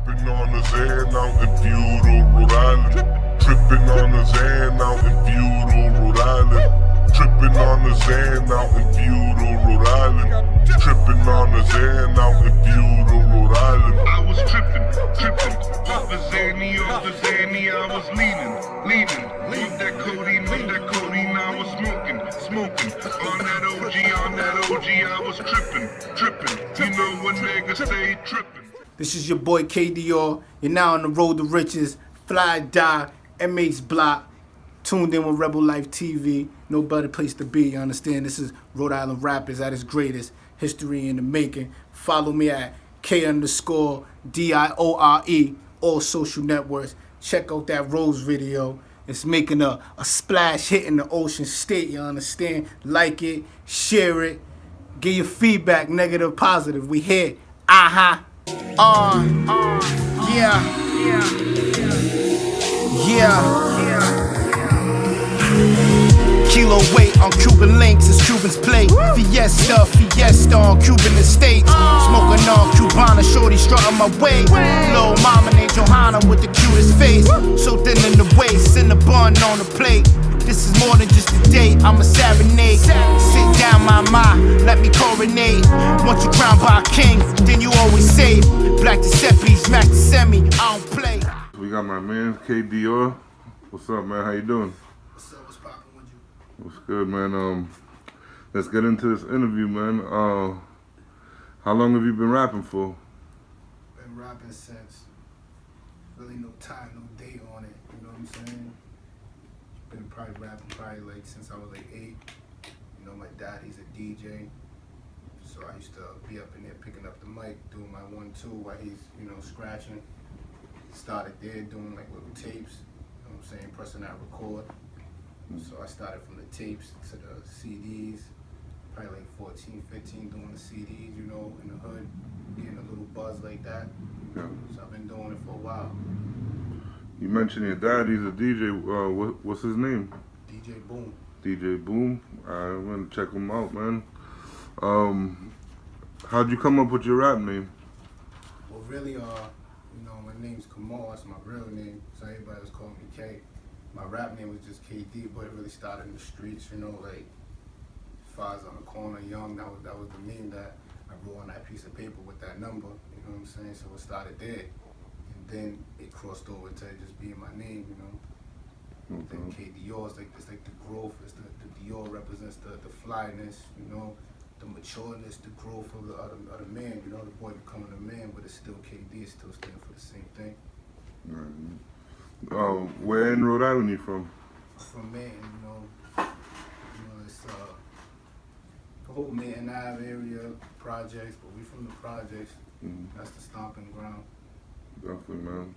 Tripping on the Zan out in feudal Rhode Island. Tripping on the Zan out in feudal Rhode Island. Tripping on the Zan out in feudal Rhode Island. Tripping on the Zan out in feudal Rhode Island. I was tripping, off the Zanny, I was leaning. Off that codeine, I was smoking. On that OG, I was tripping. You know what niggas say, tripping. This is your boy K Diore. You're now on the road to riches. Fly Die, MH Block. Tuned in with Rebel Life TV. No better place to be, you understand? This is Rhode Island Rappers at its greatest. History in the making. Follow me at K_Diore, all social networks. Check out that Rose video. It's making a splash hit in the Ocean State, you understand? Like it, share it, give your feedback, negative, positive. We here. Kilo weight on Cuban links as Cubans play. Fiesta on Cuban estates. Smoking on Cubana, shorty strutting my way. Little mama named Johanna with the cutest face. So thin in the waist, in the bun on the plate. This is more than just a date, I'm a serenade. Sit down, mama, let me coronate. Once you crowned by a king, then you always say Black Giuseppe, smack the semi, I don't play. We got my man, K Diore. What's up, man? How you doing? What's up, what's poppin' with you? What's good, man? Let's get into this interview, man. How long have you been rapping for? Been rapping since, really no time, no date on it, you know what I'm saying? Been probably rapping like since I was like 8. You know, my dad, he's a DJ. So I used to be up in there picking up the mic, doing my 1-2 while he's, you know, scratching. Started there doing like little tapes, you know what I'm saying, pressing that record. So I started from the tapes to the CDs, probably like 14, 15 doing the CDs, you know, in the hood, getting a little buzz like that. Yeah. So I've been doing it for a while. You mentioned your dad, he's a DJ. What's his name? DJ Boom. DJ Boom. I'm gonna check him out, man. How'd you come up with your rap name? Well, really, you know, my name's Kamal, that's my real name, so everybody was calling me K. My rap name was just KD, but it really started in the streets, you know, like, as far as on the corner, young, that was the name that I wrote on that piece of paper with that number, you know what I'm saying? So it started there, and then it crossed over to just being my name, you know? Okay. Then K Diore is like, it's like the growth, it's the Dior represents the flyness, you know, the matureness, the growth of the man, you know, the boy becoming a man, but it's still KD, it's still standing for the same thing. Right. Where in Rhode Island you from? From Manton, you know, it's the whole Manton Ave area, projects, but we from the projects. That's the stomping ground. Definitely, man.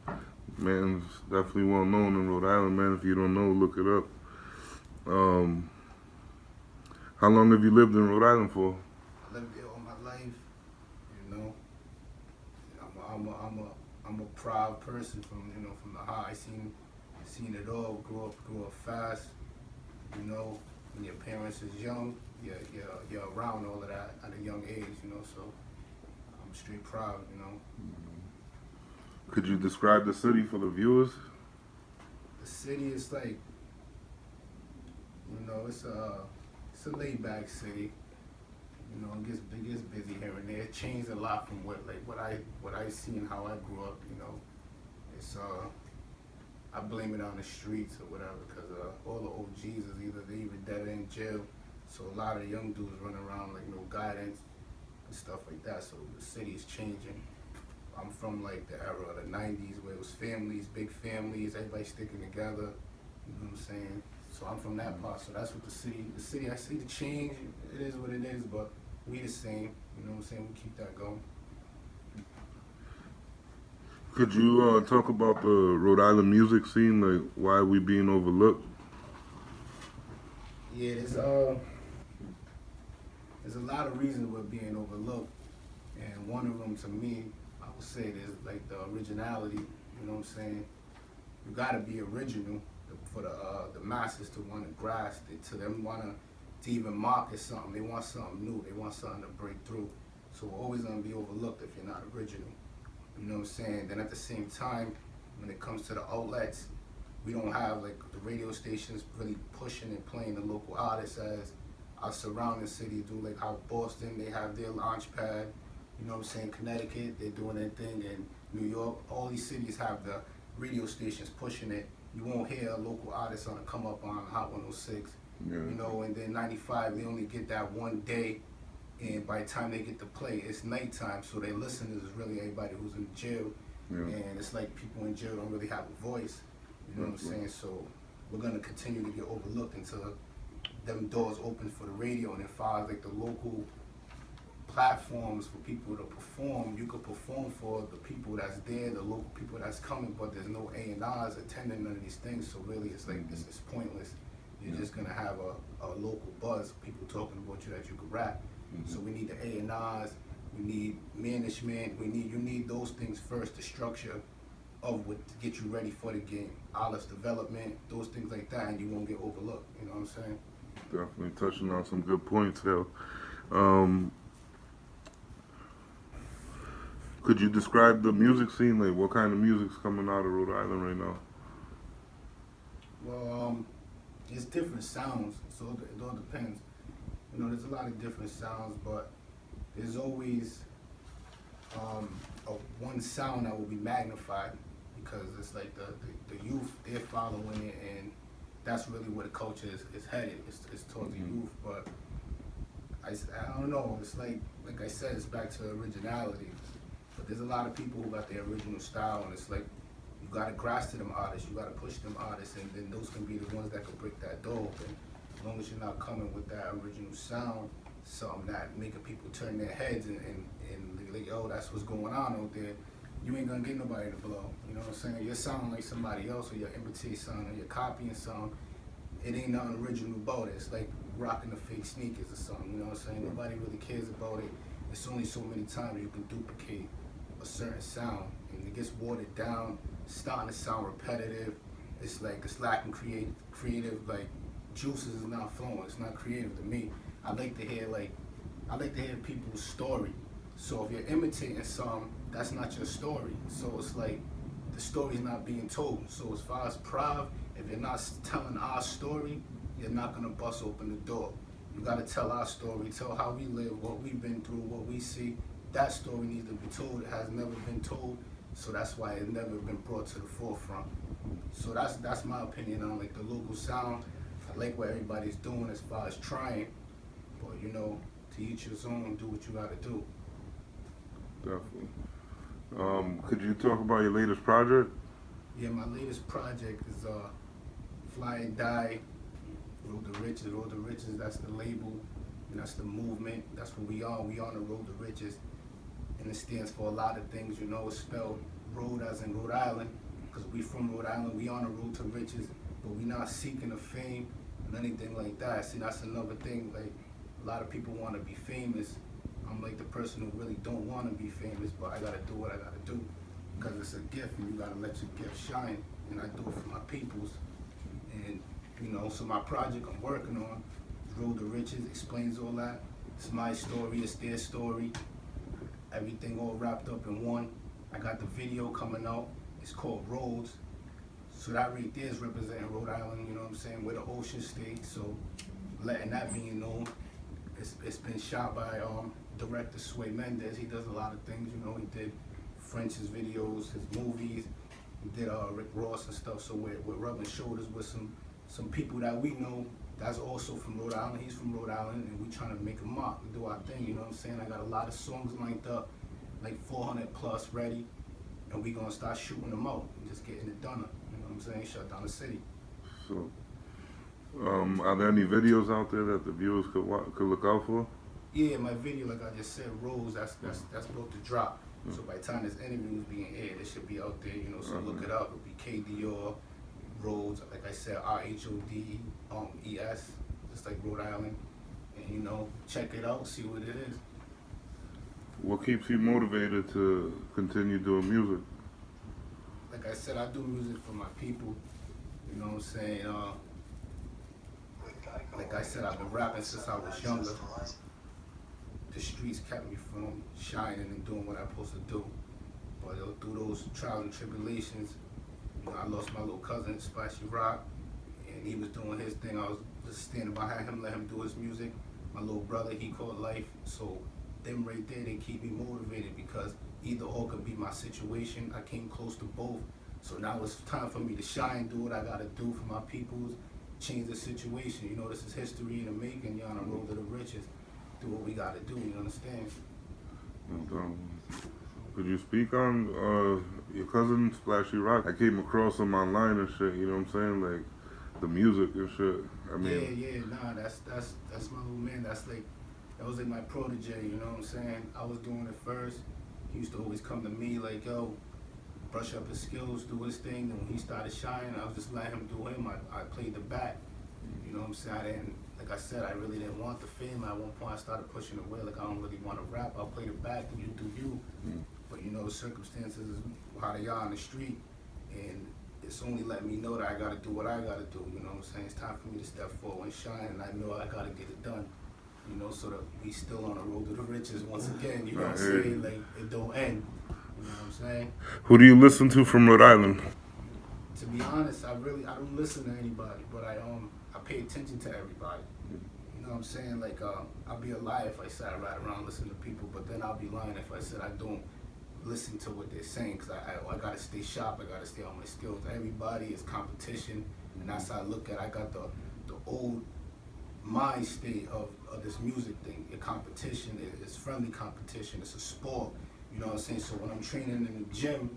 Man's definitely well known in Rhode Island, man. If you don't know, look it up. How long have you lived in Rhode Island for? I lived there all my life, you know. I'm a proud person from, you know, from the high. I seen it all. Grew up fast. You know, when your parents is young, you're around all of that at a young age, you know. So I'm straight proud, you know. Could you describe the city for the viewers? The city is like, you know, it's a laid-back city. You know, it gets busy here and there. It changed a lot from what I seen, how I grew up. You know, it's I blame it on the streets or whatever, because all the OGs is either dead or in jail. So a lot of young dudes run around like no guidance and stuff like that. So the city is changing. I'm from like the era of the 90s where it was families, big families, everybody sticking together. You know what I'm saying? So I'm from that part, so that's what the city, I see the change, it is what it is, but we the same, you know what I'm saying, we keep that going. Could you talk about the Rhode Island music scene, like why we being overlooked? Yeah, there's a lot of reasons we're being overlooked, and one of them to me, I would say there's like the originality, you know what I'm saying? You gotta be original for the masses to want to grasp it, to them want to even market something. They want something new. They want something to break through. So we're always going to be overlooked if you're not original. You know what I'm saying? Then at the same time, when it comes to the outlets, we don't have like the radio stations really pushing and playing the local artists as our surrounding cities do. Like how Boston, they have their launch pad. You know what I'm saying? Connecticut, they're doing their thing. And New York, all these cities have the radio stations pushing it. You won't hear a local artist on a come up on Hot 106. Yeah. You know, and then 95, they only get that one day. And by the time they get to play, it's nighttime. So their listeners is really everybody who's in jail. Yeah. And it's like people in jail don't really have a voice. You know what I'm saying? So we're gonna continue to get overlooked until them doors open for the radio. And as far as like the local platforms for people to perform, you could perform for the people that's there, the local people that's coming, but there's no A&Rs attending none of these things. So really, it's like it's pointless. You're just gonna have a local buzz, people talking about you that you could rap. So we need the A&Rs, we need management, you need those things first, the structure of what to get you ready for the game. Artist development, those things like that, and you won't get overlooked. You know what I'm saying? Definitely touching on some good points here. Could you describe the music scene? Like, what kind of music's coming out of Rhode Island right now? Well, it's different sounds, so it all depends. You know, there's a lot of different sounds, but there's always one sound that will be magnified because it's like the youth, they're following it, and that's really where the culture is headed. It's towards the youth, but I don't know. It's like I said, it's back to originality. But there's a lot of people who got their original style, and it's like you gotta grasp to them artists, you gotta push them artists, and then those can be the ones that can break that door open. As long as you're not coming with that original sound, something that making people turn their heads and like, oh, that's what's going on out there, you ain't gonna get nobody to blow. You know what I'm saying? You're sounding like somebody else, or you're imitating something, or you're copying something. It ain't nothing original about it. It's like rocking the fake sneakers or something. You know what I'm saying? Nobody really cares about it. It's only so many times you can duplicate a certain sound, and it gets watered down, starting to sound repetitive. It's like it's lacking creative like juices is not flowing. It's not creative to me. I like to hear people's story. So if you're imitating something, that's not your story. So it's like the story's not being told. So as far as Prav, if you're not telling our story, you're not gonna bust open the door. You gotta tell our story, tell how we live, what we've been through, what we see. That story needs to be told. It has never been told, so that's why it's never been brought to the forefront. So that's my opinion on like the local sound. I like what everybody's doing as far as trying, but you know, to each his own, do what you gotta do. Definitely. Could you talk about your latest project? Yeah, my latest project is Fly and Die, Road to Riches. Road to Riches, that's the label, and that's the movement. That's what we are. We on the Road to Riches. And it stands for a lot of things, you know. It's spelled road as in Rhode Island, because we from Rhode Island. We on the road to riches, but we not seeking the fame and anything like that. See, that's another thing. Like, a lot of people want to be famous. I'm like the person who really don't want to be famous, but I gotta do what I gotta do, because it's a gift, and you gotta let your gift shine. And I do it for my peoples. And you know, so my project I'm working on, Road to Riches, explains all that. It's my story, it's their story. Everything all wrapped up in one. I got the video coming out. It's called Roads. So that right there is representing Rhode Island, you know what I'm saying? We're the ocean state, so letting that be known. It's been shot by director Sway Mendez. He does a lot of things, you know. He did French's videos, his movies. He did Rick Ross and stuff. So we're rubbing shoulders with some people that we know that's also from Rhode Island. He's from Rhode Island, and we trying to make a mark. We do our thing, you know what I'm saying? I got a lot of songs lined up, like 400 plus ready, and we gonna start shooting them out and just getting it done. You know what I'm saying? Shut down the city. So, are there any videos out there that the viewers could look out for? Yeah, my video, like I just said, Rose, that's about to drop. So by the time this interview is being aired, it should be out there, you know, so look it up. It'll be K Diore, Rhodes, like I said, RHODES, just like Rhode Island. And you know, check it out, see what it is. What keeps you motivated to continue doing music? Like I said, I do music for my people, you know what I'm saying? Like I said, I've been rapping since I was younger. The streets kept me from shining and doing what I'm supposed to do. But through those trials and tribulations, you know, I lost my little cousin, Splashy Rock, and he was doing his thing. I was just standing behind him, let him do his music. My little brother, he caught life. So them right there, they keep me motivated because either or could be my situation. I came close to both. So now it's time for me to shine, do what I gotta do for my peoples, change the situation. You know, this is history in the making. You're on the road to the riches. Do what we gotta do, you understand? And, could you speak on your cousin Splashy Rock? I came across him online and shit. You know what I'm saying? Like the music and shit. I mean, Nah, that's my little man. That was like my protege. You know what I'm saying? I was doing it first. He used to always come to me like, yo, brush up his skills, do his thing. And when he started shining, I was just letting him do him. I played the back. You know what I'm saying? Like I said, I really didn't want the fame. At one point, I started pushing away. Like, I don't really want to rap. I'll play the back and you do you. But you know, the circumstances is how they are on the street. And it's only let me know that I got to do what I got to do. You know what I'm saying? It's time for me to step forward and shine. And I know I got to get it done. You know, so that we still on the road to the riches once again. You know what I'm saying? Like, it don't end. You know what I'm saying? who do you listen to from Rhode Island? To be honest, I don't listen to anybody, but I pay attention to everybody. You know what I'm saying? Like, I'll be a liar if I say I ride around listening to people, but then I'll be lying if I said I don't listen to what they're saying, because I gotta stay sharp, I gotta stay on my skills. Everybody is competition, and that's how I look at it. I got the old mind state of this music thing. Your competition is friendly competition, it's a sport. You know what I'm saying? So when I'm training in the gym,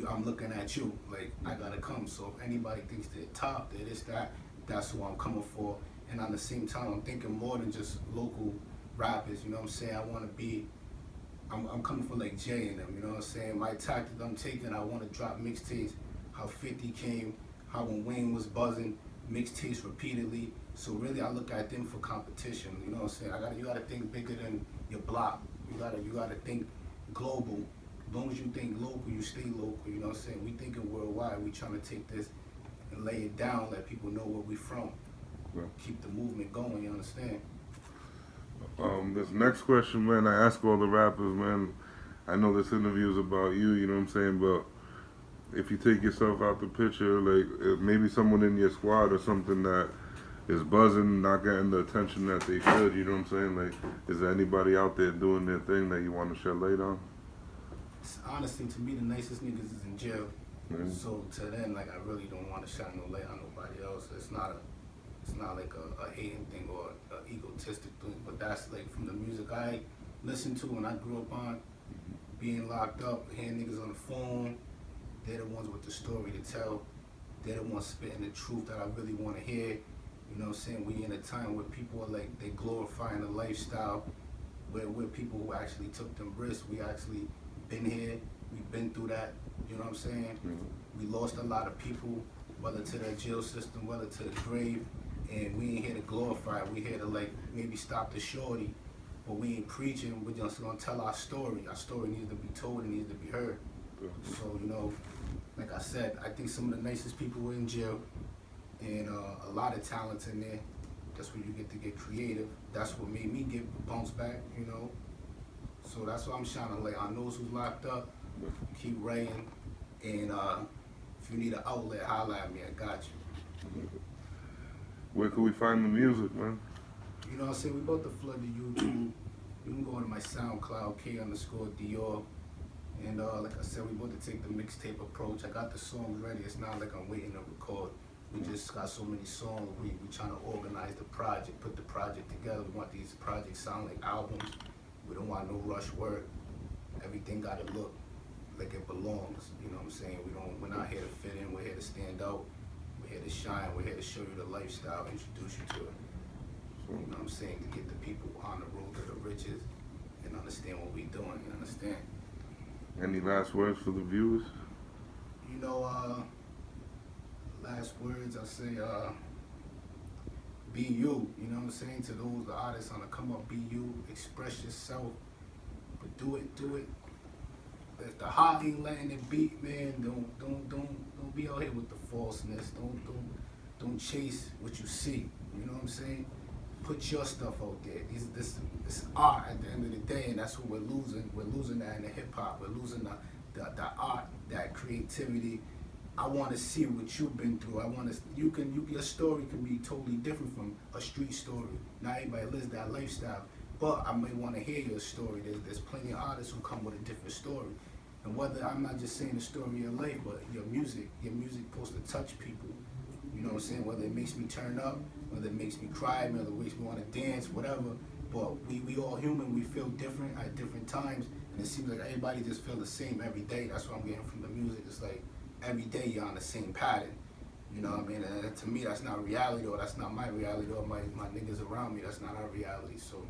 I'm looking at you, like, I gotta come. So if anybody thinks they're top, they're this, that's who I'm coming for. And at the same time, I'm thinking more than just local rappers, you know what I'm saying? I'm coming for like Jay and them, you know what I'm saying? My tactic I'm taking, I want to drop mixtapes, how 50 came, how when Wayne was buzzing, mixtapes repeatedly. So really, I look at them for competition, you know what I'm saying? You gotta think bigger than your block. You gotta think global. As long as you think local, you stay local, you know what I'm saying? We thinking worldwide. We trying to take this and lay it down, let people know where we from. Yeah. Keep the movement going, you understand? This next question, man, I ask all the rappers, man. I know this interview is about you, you know what I'm saying, but if you take yourself out the picture, like maybe someone in your squad or something that is buzzing, not getting the attention that they should, you know what I'm saying? Like, is there anybody out there doing their thing that you want to shed light on? Honestly, to me, the nicest niggas is in jail. Mm-hmm. So to them, like, I really don't want to shine no light on nobody else. It's not like a hating thing or an egotistic thing, but that's like from the music I listened to and I grew up on, being locked up, hearing niggas on the phone. They're the ones with the story to tell. They're the ones spitting the truth that I really want to hear. You know what I'm saying? We in a time where people are like, they glorifying the lifestyle, where people who actually took them risks. We actually been here, we've been through that, you know what I'm saying? We lost a lot of people, whether to the jail system, whether to the grave, and we ain't here to glorify it. We here to like maybe stop the shorty, but we ain't preaching, we're just gonna tell our story. Our story needs to be told, it needs to be heard. So, you know, like I said, I think some of the nicest people were in jail, and a lot of talent in there. That's where you get to get creative. That's what made me get bounced back, you know. So that's why I'm shining light on those who's locked up. Keep writing, and if you need an outlet, holla at me, I got you. Where can we find the music, man? You know what I'm saying? We about to flood the YouTube. You can go to my SoundCloud, K_Diore. And like I said, we about to take the mixtape approach. I got the songs ready. It's not like I'm waiting to record. We just got so many songs. We trying to organize the project, put the project together. We want these projects sound like albums. We don't want no rush work. Everything got to look like it belongs. You know what I'm saying? We're not here to fit in. We're here to stand out. We're here to shine. We're here to show you the lifestyle, introduce you to it. You know what I'm saying? To get the people on the road to the riches and understand what we're doing. You understand? Any last words for the viewers? You know, last words I say, be you. You know what I'm saying? To those the artists on the come up, be you, express yourself, but do it. If the heart ain't letting it beat, man, don't be out here with the falseness. Don't chase what you see. You know what I'm saying? Put your stuff out there. This art at the end of the day, and that's what we're losing. We're losing that in the hip hop. We're losing the art, that creativity. I want to see what you've been through. I want to. Your story can be totally different from a street story. Not everybody lives that lifestyle, but I may want to hear your story. There's plenty of artists who come with a different story, and whether I'm not just saying the story of your life, but your music supposed to touch people. You know what I'm saying? Whether it makes me turn up, whether it makes me cry, whether it makes me want to dance, whatever. But we all human. We feel different at different times, and it seems like everybody just feel the same every day. That's what I'm getting from the music. It's like every day you're on the same pattern. You know what I mean? And to me, that's not reality, or that's not my reality, or my niggas around me. That's not our reality. So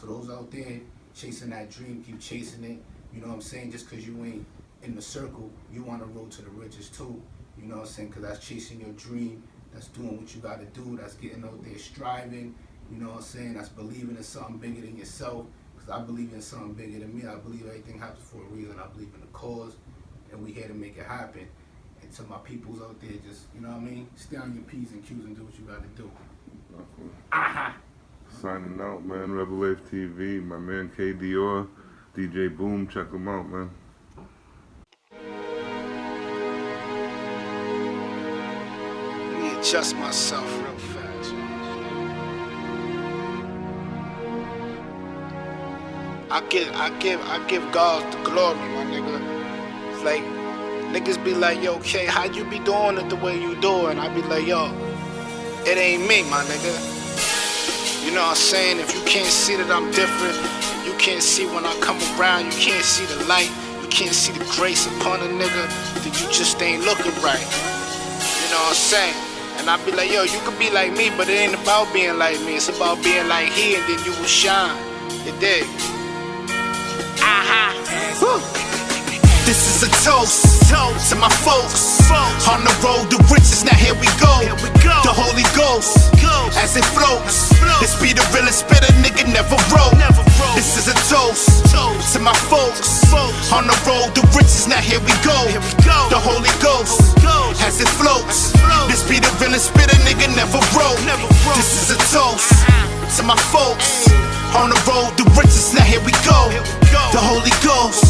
those out there chasing that dream, keep chasing it. You know what I'm saying? Just because you ain't in the circle, you want to roll to the riches too. You know what I'm saying? Because that's chasing your dream. That's doing what you got to do. That's getting out there striving. You know what I'm saying? That's believing in something bigger than yourself. Because I believe in something bigger than me. I believe everything happens for a reason. I believe in the cause. And we here to make it happen. And to my peoples out there, just, you know what I mean? Stay on your P's and Q's and do what you got to do. Signing out, man. Rebel Wave TV. My man K Diore, DJ Boom. Check him out, man. Let me adjust myself real fast. I give God the glory, my nigga. It's like niggas be like, yo, K, how you be doing it the way you do it? And I be like, yo, it ain't me, my nigga. You know what I'm saying? If you can't see that I'm different, you can't see when I come around, you can't see the light, you can't see the grace upon a nigga, then you just ain't looking right. You know what I'm saying? And I be like, yo, you could be like me, but it ain't about being like me. It's about being like he, and then you will shine. You dig? This is a toast to my folks on the road to riches. Now here we go. The Holy Ghost as it floats. This be the realest spit a nigga never wrote. This is a toast to my folks on the road to riches. Now here we go. The Holy Ghost as it floats. This be the realest spit a nigga never wrote. This is a toast to my folks on the road to riches. Now here we go. The Holy Ghost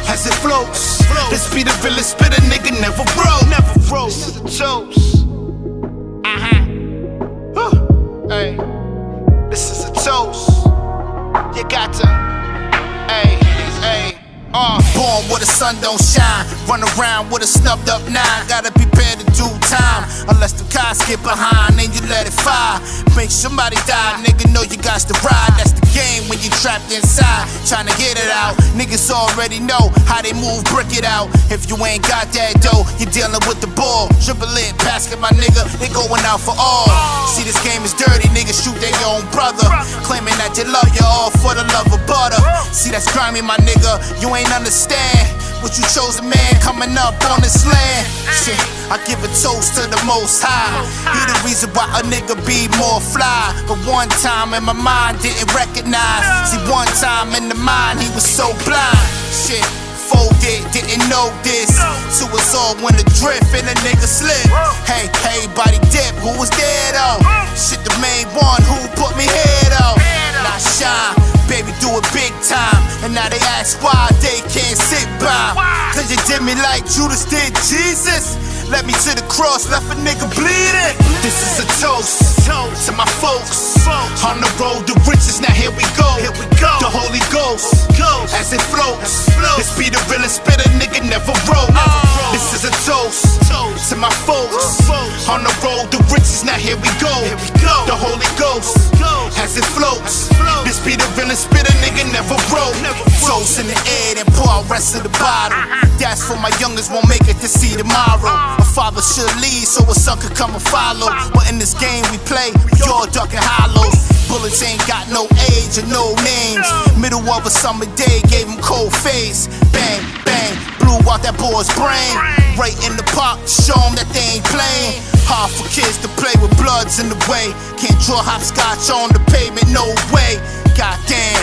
as it floats. This be the realest spit a nigga never wrote. This is a toast. Hey, this is a toast. You got to. Hey. Born where the sun don't shine, run around with a snubbed up 9. Gotta prepare to do time, unless the cars get behind, then you let it fire. Make somebody die, nigga, know you got to ride. That's the game when you trapped inside, trying to get it out. Niggas already know how they move, brick it out. If you ain't got that dough, you're dealing with the ball. Triple it, basket, my nigga, they going out for all. See, this game is dirty, niggas shoot their own brother, claiming that you love you all for the love of butter. See, that's grimy, my nigga, you ain't understand what you chose, a man coming up on this land. Shit, I give a toast to the Most High. He the reason why a nigga be more fly. But one time in my mind didn't recognize. See, one time in the mind he was so blind. Shit, folded, didn't know this. So it's all when the drift and the nigga slip. Hey, body dip, who was there though? Shit, the main one who put me here though. Now shine, baby, do it big time. And now they ask why they can't sit by. Cause you did me like Judas did Jesus. Led me to the cross, left a nigga bleeding. This is a toast to my folks on the road to riches. Now here we go. The Holy Ghost as it floats. This be the realest spit a nigga never wrote. This is a toast to my folks on the road to riches. Now here we go. The Holy Ghost as it floats. This be the realest spit a nigga never wrote. Toast in the air and pour out rest of the bottle. That's for my youngest won't make it to see tomorrow. A father should lead so a son could come and follow. But in this game we play, we all ducking hollows. Bullets ain't got no age or no names. Middle of a summer day, gave him cold face. Bang, bang, blew out that boy's brain. Right in the park, show him that they ain't playing. Hard for kids to play with bloods in the way. Can't draw hopscotch on the pavement, no way. Goddamn,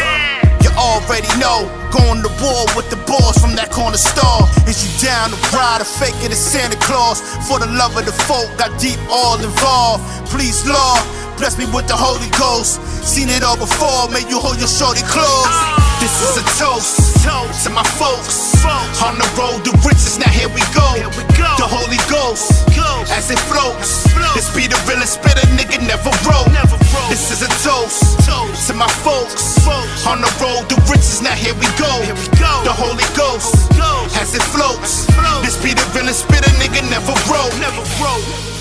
you already know. Going to war with the boys from that corner store. Is you down to ride or fake it as Santa Claus? For the love of the folk, got deep all involved. Please, Lord, bless me with the Holy Ghost. Seen it all before, may you hold your shorty close. This is a toast To my folks, on the road to riches, now here we go. The Holy Ghost, as it floats. This be the realest spitter, nigga never wrote. This is a toast to my folks, on the road to riches, now here we go. The Holy Ghost, as it floats. This be the realest spitter, nigga never wrote.